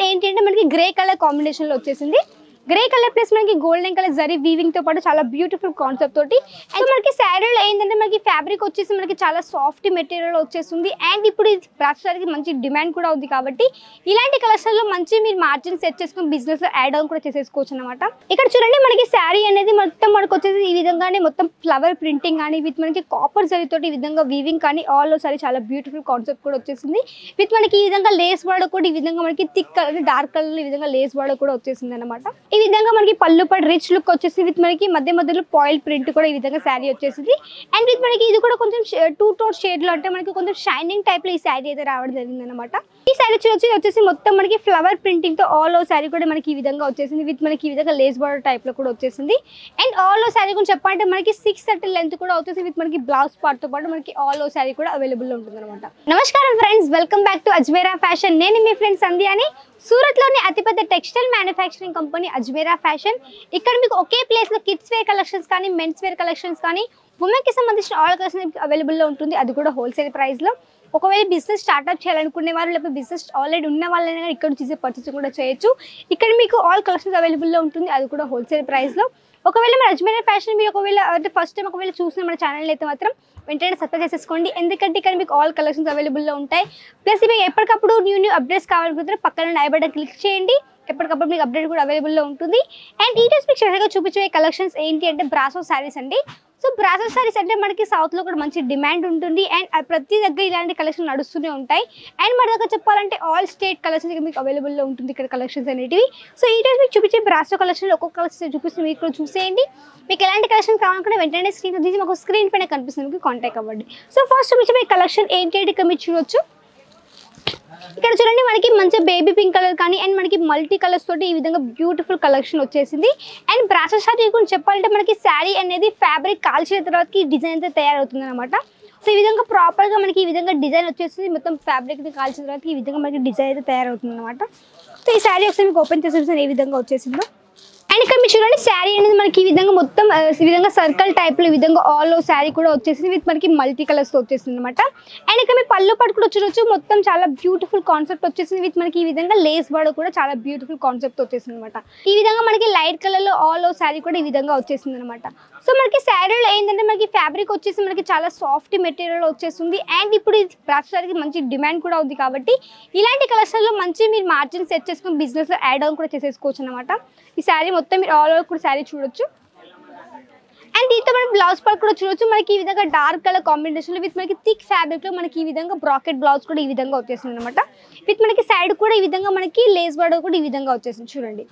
ఏంటి అంటే మనకి గ్రే కలర్ కాంబినేషన్ లో వచ్చేసింది. గ్రే కలర్ ప్లస్ మనకి గోల్డెన్ కలర్ జరీ వీవింగ్ తో పాటు చాలా బ్యూటిఫుల్ కాన్సెప్ట్ తోటి. అండ్ మనకి శారీలో ఏంటంటే మనకి ఫ్యాబ్రిక్ వచ్చేసి మనకి చాలా సాఫ్ట్ మెటీరియల్ వచ్చేస్తుంది. అండ్ ఇప్పుడు ఇది ప్రస్తుతానికి మంచి డిమాండ్ కూడా ఉంది కాబట్టి ఇలాంటి కలర్స్ లో మంచి మీరు మార్జిన్ సెట్ చేసుకుని బిజినెస్ లో యాడ్ ఆన్ కూడా చేసేసుకోవచ్చు అనమాట. ఇక్కడ చూడండి మనకి శారీ అనేది మొత్తం మనకు వచ్చేసి ఈ విధంగానే మొత్తం ఫ్లవర్ ప్రింటింగ్ కానీ విత్ మనకి కాపర్ జరీ తోటి ఈ విధంగా వీవింగ్ కానీ ఆల్ సారీ చాలా బ్యూటిఫుల్ కాన్సెప్ట్ కూడా వచ్చేసింది. విత్ మనకి ఈ విధంగా లేస్ బార్డర్ కూడా ఈ విధంగా మనకి థిక్ కలర్ డార్క్ కలర్ ఈ విధంగా లేస్ బార్డర్ కూడా వచ్చేసింది అనమాట. ఈ విధంగా మనకి పళ్ళు పడి రిచ్ లుక్ వచ్చేసి విత్ మనకి మధ్య మధ్యలో పాయిల్ ప్రింట్ కూడా ఈ విధంగా శారీ వచ్చేసింది. అండ్ విత్ మనకి ఇది కూడా కొంచెం 2 టోన్ షేడ్ లో అంటే మనకి కొంచెం షైనింగ్ టైప్ లో ఈ శారీ అయితే రావడం జరిగింది అనమాట. ఈ శారీ వచ్చేసి మొత్తం మనకి ఫ్లవర్ ప్రింటింగ్ తో ఆల్ ఓవర్ శారీ కూడా మనకి ఈ విధంగా వచ్చేసింది. విత్ మనకి ఈ విధంగా లేస్ బార్డర్ టైప్ లో కూడా వచ్చేసింది. అండ్ ఆల్ ఓవర్ శారీ గురించి చెప్పాలంటే మనకి 630 లెంత్ కూడా వచ్చేసి విత్ మనకి బ్లౌజ్ పార్ట్ తో పాటు మనకి ఆల్ ఓవర్ శారీ కూడా అవైలబుల్ ఉంటుంది అనమాట. నమస్కారం friends, welcome back to Ajmera fashion. నేను మీ ఫ్రెండ్ సంధ్యాని. సూరత్ లోని అతిపెద్ద textile manufacturing company Ajmera fashion. ఇక్కడ మీకు ఒకే ప్లేస్ లో కిడ్స్ వేర్ కలెక్షన్స్ కానీ మెన్స్ వేర్ కలెక్షన్స్ కానీ ఉమెన్ కి సంబంధించిన ఆల్ కలెక్షన్ అవైలబుల్ లో ఉంటుంది. అది కూడా హోల్సేల్ ప్రైస్ లో. ఒకవేళ బిజినెస్ స్టార్ట్అప్ చేయాలనుకునే వారు లేకపోతే బిజినెస్ ఆల్రెడీ ఉన్న వాళ్ళైనా ఇక్కడ నుంచి పర్చేస్ కూడా చేయొచ్చు. ఇక్కడ మీకు ఆల్ కలెక్షన్స్ అవైలబుల్ లో ఉంటుంది. అది కూడా హోల్సేల్ ప్రైస్ లో. ఒకవేళ మన అజ్మేరా ఫ్యాషన్ మీరు ఒకవేళ అంటే ఫస్ట్ టైం ఒకవేళ చూసిన మన ఛానల్ అయితే మాత్రం వెంటనే సబ్స్క్రైబ్ చేసేసుకోండి. ఎందుకంటే ఇక్కడ మీకు ఆల్ కలెక్షన్స్ అవైలబుల్లో ఉంటాయి. ప్లస్ మీకు ఎప్పటికప్పుడు న్యూ అప్డేట్స్ కావాలనుకుంటే పక్కన ఐ బటన్ క్లిక్ చేయండి. ఎప్పటికప్పుడు మీకు అప్డేట్ కూడా అవైలబుల్లో ఉంటుంది. అండ్ ఈ డేస్ మీకు స్పెషల్గా చూపించే కలెక్షన్స్ ఏంటి అంటే బ్రాసో శారీస్ అండి. సో బ్రాసో శారీస్ అంటే మనకి సౌత్లో కూడా మంచి డిమాండ్ ఉంటుంది. అండ్ ప్రతి దగ్గర ఇలాంటి కలెక్షన్ నడుస్తూనే ఉంటాయి. అండ్ మన దగ్గర చెప్పాలంటే ఆల్ స్టేట్ కలెక్షన్స్ మీకు అవైలబుల్లో ఉంటుంది ఇక్కడ కలెక్షన్స్ అనేటివి. సో ఈ డేస్ మీకు చూపించే బ్రాసో కలెక్షన్లో ఒక్కొక్క కలెక్షన్ చూపిస్తుంది. మీకు కూడా చూసేయండి. మీకు ఎలాంటి కలెక్షన్ కావాలనుకుంటే వెంటనే స్క్రీన్ తీసి మాకు స్క్రీన్ పైన కనిపిస్తుంది, మీకు కాంటాక్ట్ అవ్వండి. సో ఫస్ట్ చూపించే కలెక్షన్ ఏంటి అంటే ఇక్కడ మీరు చూడొచ్చు. ఇక్కడ చూడండి మనకి మంచి బేబీ పింక్ కలర్ కానీ అండ్ మనకి మల్టీ కలర్స్ తోటి ఈ విధంగా బ్యూటిఫుల్ కలెక్షన్ వచ్చేసింది. అండ్ బ్రాసో శారీ గురించి చెప్పాలంటే మనకి శారీ అనేది ఫ్యాబ్రిక్ కాల్చిన తర్వాతకి డిజైన్ అయితే తయారవుతుంది అనమాట. సో ఈ విధంగా ప్రాపర్గా మనకి ఈ విధంగా డిజైన్ వచ్చేసింది. మొత్తం ఫ్యాబ్రిక్ కాల్చిన తర్వాత ఈ విధంగా మనకి డిజైన్ అయితే తయారవుతుంది అనమాట. సో ఈ శారీ ఒకసారి మీకు ఓపెన్ చేసి ఏ విధంగా వచ్చేసిందో. అండ్ ఇక్కడ మీరు చూడండి శారీ అనేది మనకి ఈ విధంగా మొత్తం ఈ విధంగా సర్కిల్ టైప్లో ఈ విధంగా ఆల్ ఓవర్ శారీ కూడా వచ్చేసింది. విత్ మనకి మల్టీ కలర్స్తో వచ్చేసింది అనమాట. అండ్ ఇక్కడ మీ పళ్ళు పట్టు కూడా చూడొచ్చు. మొత్తం చాలా బ్యూటిఫుల్ కాన్సెప్ట్ వచ్చేసింది. విత్ మనకి ఈ విధంగా లేస్ బార్డర్ కూడా చాలా బ్యూటిఫుల్ కాన్సెప్ట్ వచ్చేసింది అనమాట. ఈ విధంగా మనకి లైట్ కలర్లో ఆల్ ఓవర్ శారీ కూడా ఈ విధంగా వచ్చేసింది అనమాట. సో మనకి శారీలో ఏంటంటే మనకి ఫ్యాబ్రిక్ వచ్చేసి మనకి చాలా సాఫ్ట్ మెటీరియల్ వచ్చేస్తుంది. అండ్ ఇప్పుడు ఇది ప్రస్తుతానికి మంచి డిమాండ్ కూడా ఉంది కాబట్టి ఇలాంటి కలెక్షన్లో మంచి మీరు మార్జిన్ సెట్ చేసుకుని బిజినెస్లో యాడ్ ఆన్ కూడా చేసేసుకోవచ్చు అనమాట. ఈ శారీ మొత్తం మీరు ఆల్ ఓవర్ కూడా శారీ చూడొచ్చు. అండ్ దీంతో మనం బ్లౌజ్ పార్ట్ కూడా చూడొచ్చు. మనకి ఈ విధంగా డార్క్ కలర్ కాంబినేషన్లో విత్ మనకి థిక్ ఫ్యాబ్రిక్లో మనకి ఈ విధంగా బ్రాకెట్ బ్లౌజ్ కూడా ఈ విధంగా వచ్చేసింది అనమాట. విత్ మనకి సైడ్ కూడా ఈ విధంగా మనకి లేస్ బార్డర్ కూడా ఈ విధంగా వచ్చేసింది చూడండి.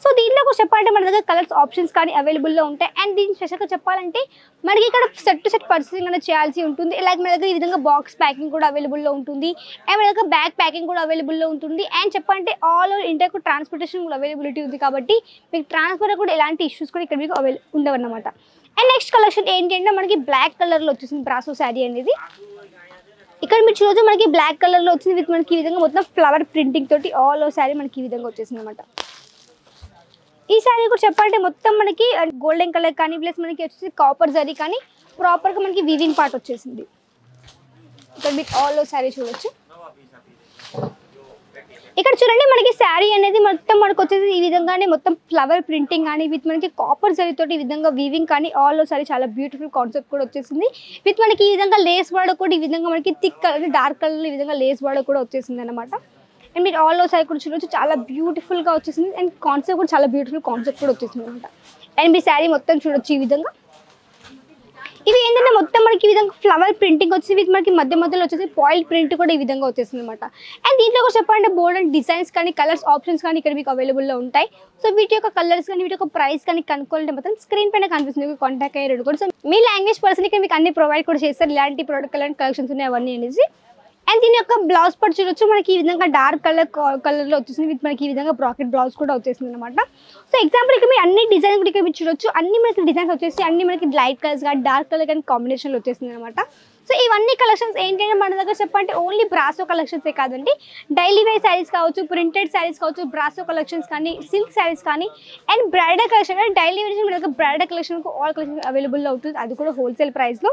సో దీంట్లో కూడా చెప్పాలంటే మన దగ్గర కలర్స్ ఆప్షన్స్ కానీ అవైలబుల్లో ఉంటాయి. అండ్ దీని స్పెషల్గా చెప్పాలంటే మనకి ఇక్కడ సెట్ టు సెట్ పర్చేసింగ్ అనేది చేయాల్సి ఉంటుంది. ఇలాగ మన దగ్గర ఈ విధంగా బాక్స్ ప్యాకింగ్ కూడా అవైలబుల్లో ఉంటుంది. అండ్ మన దగ్గర బ్యాగ్ ప్యాకింగ్ కూడా అవైలబుల్లో ఉంటుంది. అండ్ చెప్పాలంటే ఆల్ ఓవర్ ఇండియాకు ట్రాన్స్పోర్టేషన్ కూడా అవైలబిలిటీ ఉంది కాబట్టి మీకు ట్రాన్స్పోర్ట్ కూడా ఎలాంటి ఇష్యూస్ కూడా ఇక్కడ మీకు ఉండవన్నమాట. అండ్ నెక్స్ట్ కలెక్షన్ ఏంటంటే మనకి బ్లాక్ కలర్లో వచ్చేసింది బ్రాసో శారీ అనేది. ఇక్కడ మీరు చూడొచ్చు మనకి బ్లాక్ కలర్లో వచ్చింది. విత్ మనకి ఈ విధంగా మొత్తం ఫ్లవర్ ప్రింటింగ్ తోటి ఆల్ ఓవర్ శారీ మనకి ఈ విధంగా వచ్చేసింది అనమాట. ఈ శారీ కూడా చెప్పాలంటే మొత్తం మనకి గోల్డెన్ కలర్ కానీ ప్లస్ మనకి వచ్చేసి కాపర్ జరీ కానీ ప్రాపర్గా మనకి వీవింగ్ పార్ట్ వచ్చేసింది. ఇక్కడ మీకు ఆల్ ఓవర్ శారీ చూడొచ్చు. ఇక్కడ చూడండి మనకి శారీ అనేది మొత్తం మనకు వచ్చేసి ఈ విధంగానే మొత్తం ఫ్లవర్ ప్రింటింగ్ కానీ విత్ మనకి కాపర్ జరీ తోటి ఈ విధంగా వీవింగ్ కానీ ఆల్ ఓవర్ శారీ చాలా బ్యూటిఫుల్ కాన్సెప్ట్ కూడా వచ్చేసింది. విత్ మనకి ఈ విధంగా లేస్ బార్డర్ కూడా ఈ విధంగా మనకి థిక్ కలర్ డార్క్ కలర్ ఈ విధంగా లేస్ బార్డర్ కూడా వచ్చేసింది అనమాట. అండ్ మీరు ఆల్ ఓవర్ శారీ కూడా చూడొచ్చు. చాలా బ్యూటిఫుల్గా వచ్చేసింది. అండ్ కాన్సెప్ట్ కూడా చాలా బ్యూటిఫుల్ కాన్సెప్ట్ కూడా వచ్చేసింది అనమాట. అండ్ మీ శారీ మొత్తం చూడొచ్చు ఈ విధంగా. ఇవి ఏంటంటే మొత్తం మనకి ఈ విధంగా ఫ్లవర్ ప్రింటింగ్ వచ్చి విత్ మనకి మధ్యలో వచ్చేసి పాయిల్ ప్రింట్ కూడా ఈ విధంగా వచ్చేసింది అనమాట. అండ్ దీంట్లో కూడా చెప్పాలంటే బోర్డ్ అండ్ డిజైన్స్ కానీ కలర్స్ ఆప్షన్స్ కానీ ఇక్కడ మీకు అవైలబుల్లో ఉంటాయి. సో వీటి యొక్క కలర్స్ కానీ వీటి యొక్క ప్రైస్ కానీ కనుక్కోవాలంటే మాత్రం స్క్రీన్ పైన కనిపిస్తుంది, మీకు కాంటాక్ట్ అయ్యేది కూడా. సో మీ లాంగ్వేజ్ పర్సన్ ఇక్కడ మీకు అన్ని ప్రొవైడ్ కూడా చేస్తారు. ఇలాంటి ప్రోడక్ట్ కలెక్షన్స్ ఉన్నాయి అవన్నీ అనేసి. అండ్ దీని యొక్క బ్లౌజ్ పార్ట్ చూడొచ్చు. మనకి ఈ విధంగా డార్క్ కలర్లో వచ్చేసింది. విత్ మనకి ఈ విధంగా బ్రాకెట్ బ్లౌజ్ కూడా వచ్చేసింది అనమాట. సో ఎగ్జాంపుల్ ఇక్కడ మీరు అన్ని డిజైన్ కూడా ఇక్కడ మీరు చూడొచ్చు. అన్ని మనకి డిజైన్స్ వచ్చేసి అన్ని మనకి లైట్ కలర్స్ కానీ డార్క్ కలర్ కానీ కాంబినేషన్లో వచ్చేసింది అనమాట. సో ఇవన్నీ కలెక్షన్స్ ఏంటంటే మన దగ్గర చెప్పంటే ఓన్లీ బ్రాసో కలెక్షన్సే కాదండి, డైలీ వేర్ శారీస్ కావచ్చు, ప్రింటెడ్ శారీస్ కావచ్చు, బ్రాసో కలెక్షన్స్ కానీ, సిల్క్ శారీస్ కానీ, అండ్ బ్రైడల్ కలెక్షన్ అంటే డైలీ వేర్ మన దగ్గర బ్రైడల్ కలెక్షన్ ఆల్ కలెక్షన్ అవైలబుల్లో ఉంటుంది, అది కూడా హోల్సేల్ ప్రైస్లో.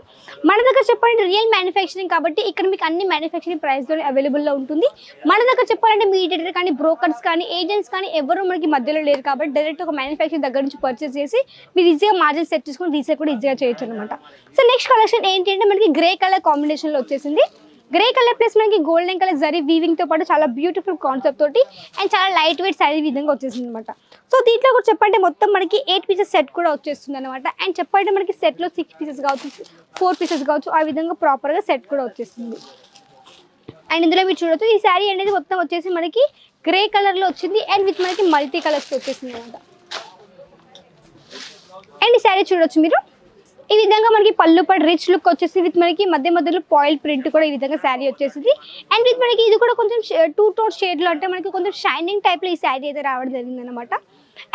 మన దగ్గర చెప్పాలంటే రియల్ మ్యానుఫ్యాక్చరింగ్ కాబట్టి ఇక్కడ మీకు అన్ని మ్యానుఫ్యాక్చరింగ్ ప్రైస్లోనే అవైలబుల్లో ఉంటుంది. మన దగ్గర చెప్పాలంటే మీడియేటర్ కానీ, బ్రోకర్స్ కానీ, ఏజెంట్స్ కానీ ఎవరు మనకి మధ్యలో లేరు కాబట్టి డైరెక్ట్ ఒక మ్యానుఫ్యాక్చరింగ్ దగ్గర నుంచి పర్చేస్ చేసి మీరు ఈజీగా మార్జిన్ సెట్ చేసుకొని రీసేల్ కూడా ఈజీగా చేయొచ్చు అనమాట. సో నెక్స్ట్ కలెక్షన్ ఏంటి అంటే మనకి గ్రే కలర్ కాంబినేషన్లో వచ్చేసింది. గ్రే కలర్ ప్లస్ మనకి గోల్డెన్ కలర్ జరీ వీవింగ్తో పాటు చాలా బ్యూటిఫుల్ కాన్సెప్ట్ తోటి అండ్ చాలా లైట్ వెయిట్ శారీ విధంగా వచ్చేసింది అనమాట. సో దీంట్లో కూడా చెప్పంటే మొత్తం మనకి 8 పీసెస్ సెట్ కూడా వచ్చేస్తుంది అనమాట. అండ్ చెప్పంటే మనకి సెట్లో 6 పీసెస్ కావచ్చు, 4 పీసెస్ కావచ్చు, ఆ విధంగా ప్రాపర్గా సెట్ కూడా వచ్చేస్తుంది. అండ్ ఇందులో మీరు చూడొచ్చు ఈ శారీ అనేది మొత్తం వచ్చేసి మనకి గ్రే కలర్లో వచ్చింది అండ్ విత్ మనకి మల్టీ కలర్స్ వచ్చేసింది అనమాట. అండ్ ఈ శారీ చూడొచ్చు మీరు ఈ విధంగా మనకి పళ్ళు పడి రిచ్ లుక్ వచ్చేసి విత్ మనకి మధ్య మధ్యలో పాయిల్ ప్రింట్ కూడా ఈ విధంగా శారీ వచ్చేసింది. అండ్ విత్ మనకి ఇది కూడా కొంచెం 2 టోన్ షేడ్లో అంటే మనకి కొంచెం షైనింగ్ టైప్లో ఈ శారీ అయితే రావడం జరిగింది అనమాట.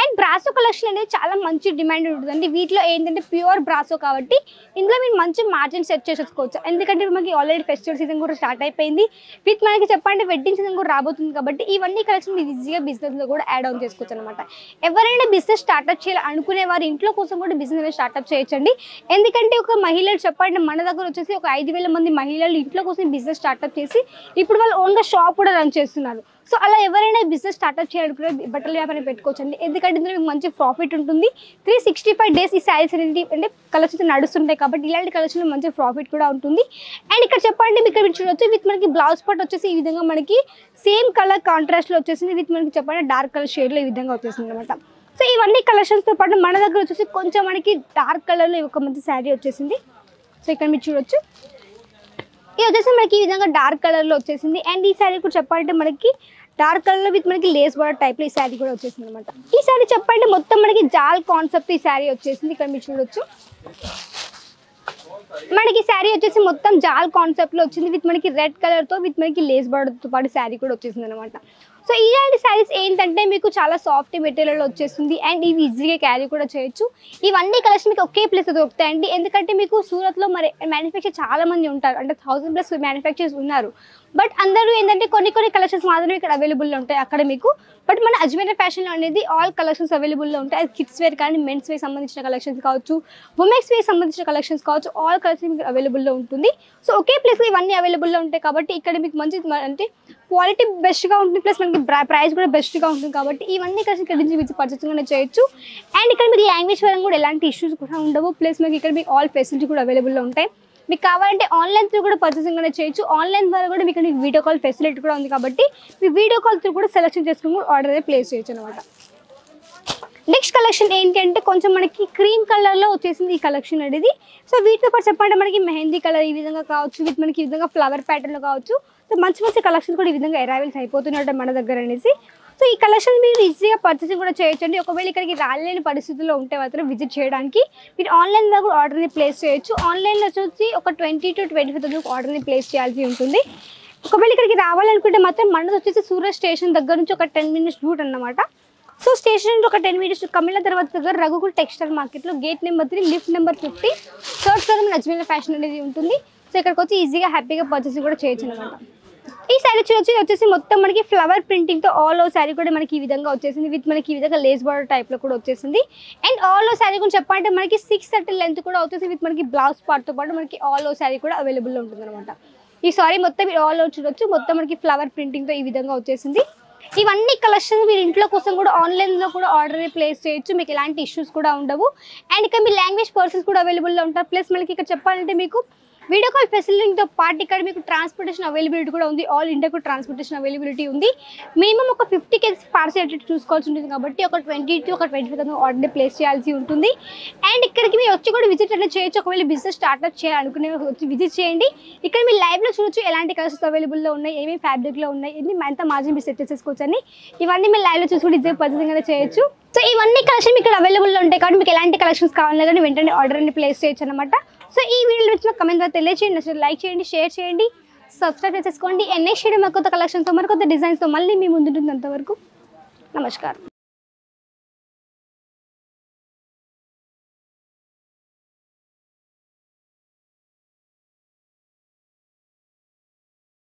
అండ్ బ్రాసో కలెక్షన్ అనేది చాలా మంచి డిమాండ్ ఉంటుందండి. వీటిలో ఏంటంటే ప్యూర్ బ్రాసో కాబట్టి ఇందులో మీరు మంచి మార్జిన్ సెట్ చేసుకోవచ్చు. ఎందుకంటే మనకి ఆల్రెడీ ఫెస్టివల్ సీజన్ కూడా స్టార్ట్ అయిపోయింది, విత్ మనకి చెప్పండి వెడ్డింగ్ సీజన్ కూడా రాబోతుంది కాబట్టి ఇవన్నీ కలెక్షన్ మీరు ఈజీగా బిజినెస్లో కూడా యాడ్ ఆన్ చేసుకోవచ్చు అనమాట. ఎవరైనా బిజినెస్ స్టార్ట్అప్ చేయాలి అనుకునే వారు ఇంట్లో కోసం కూడా బిజినెస్ స్టార్ట్అప్ చేయొచ్చండి. ఎందుకంటే ఒక మహిళలు చెప్పండి మన దగ్గర వచ్చేసి ఒక 5,000 మంది మహిళలు ఇంట్లో కోసం బిజినెస్ స్టార్ట్అప్ చేసి ఇప్పుడు వాళ్ళు ఓన్గా షాప్ కూడా రన్ చేస్తున్నారు. సో అలా ఎవరైనా బిజినెస్ స్టార్ట్అప్ చేయాలనుకునే బట్టల వ్యాపారం పెట్టుకోవచ్చండి. ఎందుకంటే ఇందులో మీకు మంచి ప్రాఫిట్ ఉంటుంది. 365 డేస్ ఈ శారీస్ అనేది అంటే కలెక్షన్స్ నడుస్తుంటాయి కాబట్టి ఇలాంటి కలెక్షన్లో మంచి ప్రాఫిట్ కూడా ఉంటుంది. అండ్ ఇక్కడ చెప్పండి ఇక్కడ మీరు చూడొచ్చు విత్ మనకి బ్లౌజ్ పార్ట్ వచ్చేసి ఈ విధంగా మనకి సేమ్ కలర్ కాంట్రాస్ట్లో వచ్చేసింది విత్ మనకి చెప్పండి డార్క్ కలర్ షేడ్లో ఈ విధంగా వచ్చేసింది అనమాట. సో ఇవన్నీ కలెక్షన్స్తో పాటు మన దగ్గర వచ్చేసి కొంచెం మనకి డార్క్ కలర్లో ఒక మంచి శారీ వచ్చేసింది. సో ఇక్కడ మీరు చూడొచ్చు ఇది వచ్చేసి మనకి ఈ విధంగా డార్క్ కలర్లో వచ్చేసింది. అండ్ ఈ శారీ కూడా చెప్పాలంటే మనకి డార్క్ కలర్లో విత్ మనకి లేస్ బార్డర్ టైప్లో ఈ శారీ కూడా వచ్చేసింది అనమాట. ఈ శారీ చెప్పండి మొత్తం మనకి జాల్ కాన్సెప్ట్ ఈ శారీ వచ్చేసింది. ఇక్కడ మీరు చూడొచ్చు మనకి శారీ వచ్చేసి మొత్తం జాల్ కాన్సెప్ట్లో వచ్చింది విత్ మనకి రెడ్ కలర్తో విత్ మనకి లేస్ బార్డర్తో పాటు శారీ కూడా వచ్చేసింది అనమాట. సో ఇలాంటి శారీస్ ఏంటంటే మీకు చాలా సాఫ్ట్ మెటీరియల్ వచ్చేస్తుంది అండ్ ఇవి ఈజీగా క్యారీ కూడా చేయొచ్చు. ఇవన్నీ కలెక్షన్ మీకు ఒకే ప్లేస్ దొరుకుతాయండి. ఎందుకంటే మీకు సూరత్లో మరి మ్యానుఫ్యాక్చర్ చాలా మంది ఉంటారు, అంటే 1000+ మ్యానుఫ్యాక్చర్స్ ఉన్నారు. బట్ అందరూ ఏంటంటే కొన్ని కలెక్షన్స్ మాత్రమే ఇక్కడ అవైలబుల్లో ఉంటాయి అక్కడ మీకు. బట్ మన అజ్మీర్ ఫ్యాషన్లో అనేది ఆల్ కలెక్షన్స్ అవైలబుల్లో ఉంటాయి. అది కిడ్స్ వేర్ కానీ మెన్స్ వేర్ సంబంధించిన కలెక్షన్స్ కావచ్చు, ఉమెన్స్ వేర్ సంబంధించిన కలెక్షన్స్ కావచ్చు, ఆల్ కలెక్షన్ మీకు అవైలబుల్లో ఉంటుంది. సో ఒకే ప్లేస్లో ఇవన్నీ అవైలబుల్లో ఉంటాయి కాబట్టి ఇక్కడ మీకు మంచి అంటే క్వాలిటీ బెస్ట్గా ఉంటుంది, ప్లస్ మనకి ప్రైస్ కూడా బెస్ట్గా ఉంటుంది కాబట్టి ఇవన్నీ కలెక్షన్ ఇక్కడ నుంచి మీరు పర్చేసింగ్ చేయొచ్చు. అండ్ ఇక్కడ మీకు లాంగ్వేజ్ పరంగా కూడా ఎలాంటి ఇష్యూస్ కూడా ఉండవు, ప్లస్ మనకి ఇక్కడ మీకు ఆల్ ఫెసిలిటీ కూడా అవైలబుల్లో ఉంటాయి. మీకు కావాలంటే ఆన్లైన్ త్రూ కూడా పర్చేసింగ్ అనేది చేయొచ్చు. ఆన్లైన్ ద్వారా కూడా మీకు వీడియో కాల్ ఫెసిలిటీ కూడా ఉంది కాబట్టి మీ వీడియో కాల్ త్రూ కూడా సెలెక్షన్ చేసుకుని కూడా ఆర్డర్ అనేది ప్లేస్ చేయొచ్చు అనమాట. నెక్స్ట్ కలెక్షన్ ఏంటి అంటే కొంచెం మనకి క్రీమ్ కలర్లో వచ్చేసింది ఈ కలెక్షన్ అనేది. సో వీటితో పాటు చెప్పండి మనకి మెహందీ కలర్ ఈ విధంగా కావచ్చు, విత్ మనకి ఈ విధంగా ఫ్లవర్ ప్యాటర్న్లో కావచ్చు. సో మంచి కలెక్షన్ కూడా ఈ విధంగా అరైవల్స్ అయిపోతున్నాయి మన దగ్గర అనేసి. సో ఈ కలెక్షన్ మీరు ఈజీగా పర్చేసింగ్ కూడా చేయొచ్చండి. ఒకవేళ ఇక్కడికి రాలేని పరిస్థితుల్లో ఉంటే మాత్రం విజిట్ చేయడానికి మీరు ఆన్లైన్లో కూడా ఆర్డర్ని ప్లేస్ చేయొచ్చు. ఆన్లైన్లో వచ్చి ఒక 20 to 25,000 ఆర్డర్ని ప్లేస్ చేయాల్సి ఉంటుంది. ఒకవేళ ఇక్కడికి రావాలనుకుంటే మాత్రం మనది వచ్చేసి సూరత్ స్టేషన్ దగ్గర నుంచి ఒక 10 minutes రూట్ అన్నమాట. సో స్టేషన్ నుంచి ఒక 10 minutes కమిళ తర్వాత దగ్గర రఘుకుల్ టెక్స్టైల్ మార్కెట్లో gate number 3 lift number 50 third floor మన అజ్మీర్ ఫ్యాషన్ అనేది ఉంటుంది. సో ఇక్కడికి వచ్చి ఈజీగా హ్యాపీగా పర్చేసింగ్ కూడా చేయొచ్చు అనమాట. ఈ శారీ వచ్చేసి మొత్తం మనకి ఫ్లవర్ ప్రింటింగ్తో ఆల్ ఓవర్ శారీ కూడా మనకి ఈ విధంగా వచ్చేసింది విత్ మనకి ఈ విధంగా లేస్ బార్డర్ టైప్లో కూడా వచ్చేసింది. అండ్ ఆల్ ఓవర్ శారీ గురించి చెప్పాలంటే మనకి 630 లెంత్ కూడా వచ్చేసి విత్ మనకి బ్లౌజ్ పార్ట్తో పాటు మనకి ఆల్ ఓవర్ శారీ కూడా అవైలబుల్లో ఉంటుంది అనమాట. ఈ సారీ మొత్తం ఆల్ ఓవర్ చూడొచ్చు, మొత్తం మనకి ఫ్లవర్ ప్రింటింగ్తో ఈ విధంగా వచ్చేసింది. ఇవన్నీ కలెక్షన్ మీరు ఇంట్లో కోసం కూడా ఆన్లైన్లో కూడా ఆర్డర్ ప్లేస్ చేయొచ్చు, మీకు ఎలాంటి ఇష్యూస్ కూడా ఉండవు. అండ్ ఇక్కడ మీ లాంగ్వేజ్ పర్సన్స్ కూడా అవైలబుల్లో ఉంటారు. ప్లస్ మనకి ఇక్కడ చెప్పాలంటే మీకు వీడియో కాల్ ఫెసిలిటీతో పాటు ఇక్కడ మీకు ట్రాన్స్పోర్టేషన్ అవైలబిలిటీ కూడా ఉంది. ఆల్ ఇండియాకు ట్రాన్స్పోర్టేషన్ అవైలబిలిటీ ఉంది. మినిమం ఒక 50 kgs పార్సల్ చూసుకోవాల్సి ఉంటుంది కాబట్టి ఒక 20 to 25,000 ఆర్డర్ ప్లేస్ చేయాల్సి ఉంటుంది. అండ్ ఇక్కడికి మీరు వచ్చి కూడా విజిట్ అనేది చేయొచ్చు. ఒకవేళ బిజినెస్ స్టార్ట్అప్ చేయాలనుకునే వచ్చి విజిట్ చేయండి. ఇక్కడ మీరు లైవ్లో చూడొచ్చు ఎలాంటి కలర్స్ అవైలబుల్లో ఉన్నాయి, ఏమేమి ఫ్యాబ్రిక్లో ఉన్నాయి, ఎంత మార్జిన్ మీరు సెట్ చేసుకోవచ్చు అని. ఇవన్నీ మీరు లైవ్లో చూసి కూడా ఈజీగా పర్చేసింగ్ అనేది చేయొచ్చు. సో ఇవన్నీ కలెక్షన్ ఇక్కడ అవైలబుల్లో ఉంటాయి కాబట్టి మీకు ఎలాంటి కలెక్షన్స్ కావాలన్నా కానీ వెంటనే ఆర్డర్ అనేది ప్లేస్ చేయొచ్చు అనమాట. సో ఈ వీడియోలో వచ్చిన కమెంట్ ద్వారా తెలియజేయండి, లైక్ చేయండి, షేర్ చేయండి, సబ్స్క్రైబ్ చేసుకోండి. నెక్స్ట్ వీడియో కొత్త కలెక్షన్స్తో మరికొత్త డిజైన్స్తో మళ్ళీ మీ ముందుంటుంది. అంతవరకు నమస్కారం.